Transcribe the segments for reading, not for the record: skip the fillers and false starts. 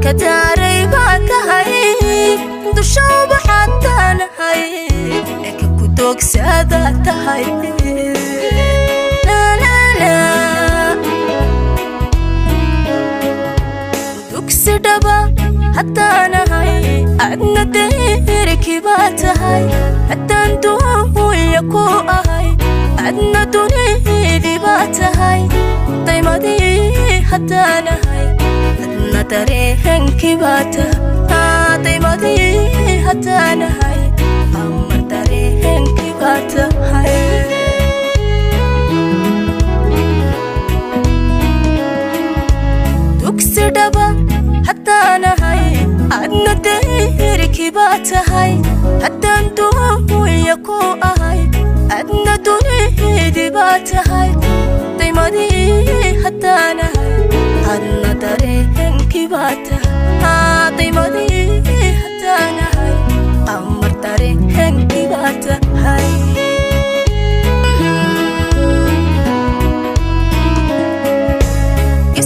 كداري باتهاي دشوب حتى نهاي لك كدوك سادة تهاي لا لا لا دوكسي دبا حتى نهاي أدنى derkibad tahay hadan duuyaku ahay adna derkibad tahay daymadii hadan ahay adna derkibad daymadii hadan ahay amma derkibad tahay Dhugsi dhabaa hadan ahay adna derkibad tahay hadan duuyaku ahay adna derkibad tahay daymadii hadan ahay adna derkibad daymadii hadan ahay amma derkibad tahay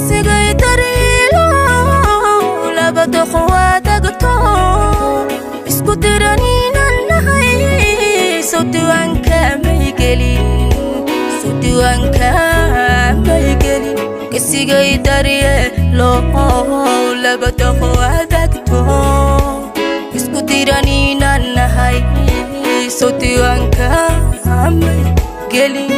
Sigay dariye lo labado adagto isku dirani nanahay sotiwanka amay gelin sigay dariye lo labado adagto isku dirani nanahay sotiwanka amay gelin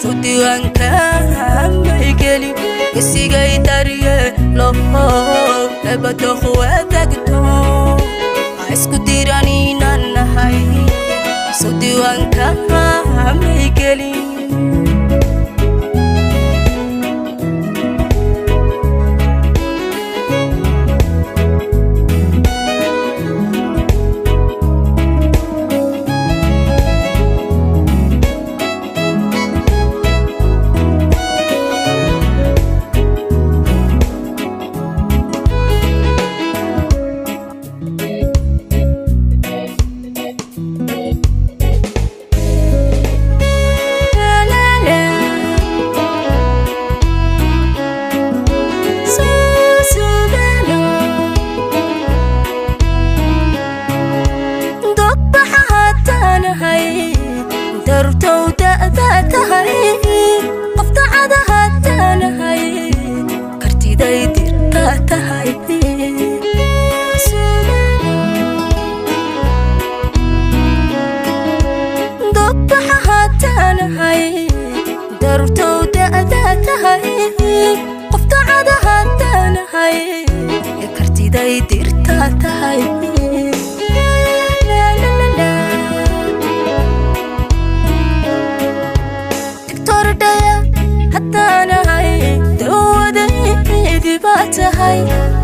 sotiwanka sigay dariye lo labado adagto isku dirani nanahay sotiwanka amay gelin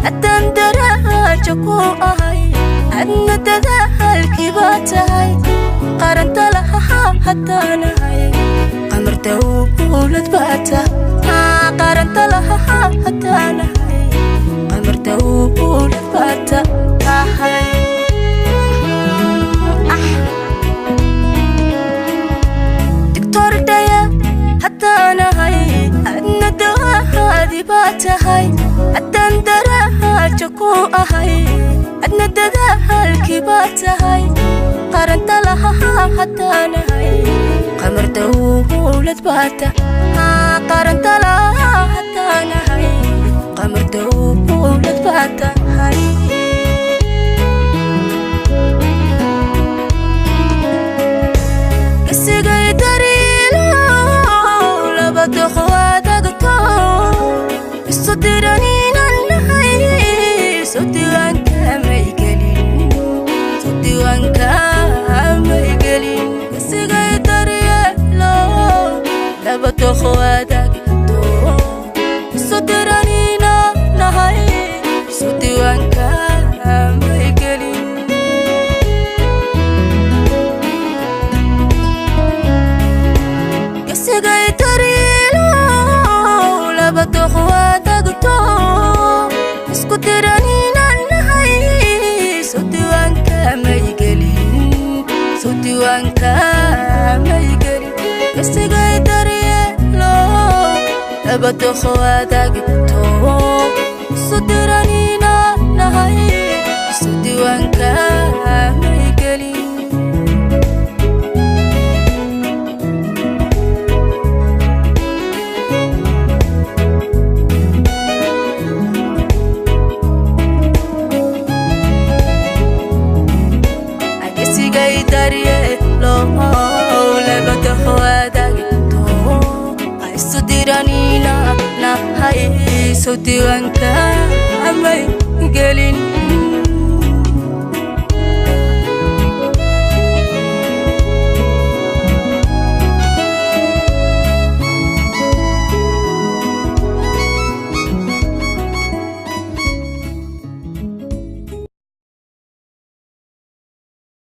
hadan darajaku ahay adna derkibad tahay qaranta laha hadan ahay qamar dawlad bata qaranta laha hadan ahay qamar dawlad bata tahay diktor daya hadan ahay adna derkibad tahay hadan darajaku ahay adna derkibad tahay qaranta laha hadan ahay qamar dawlad bata qaranta laha hadan ahay qamar dawlad bata sigay darilo labado adagto isu dirani sotiwanka amay gelin sigay dariye lo labado adagto sotirani nahay sotiwanka amay gelin sigay dariye lo labado adagto labato khawaadag to sudiranina nahay sudiwanka maygelin agsigay dariye lo labato khawaadag sudiranina nahay sudiwanka maygelin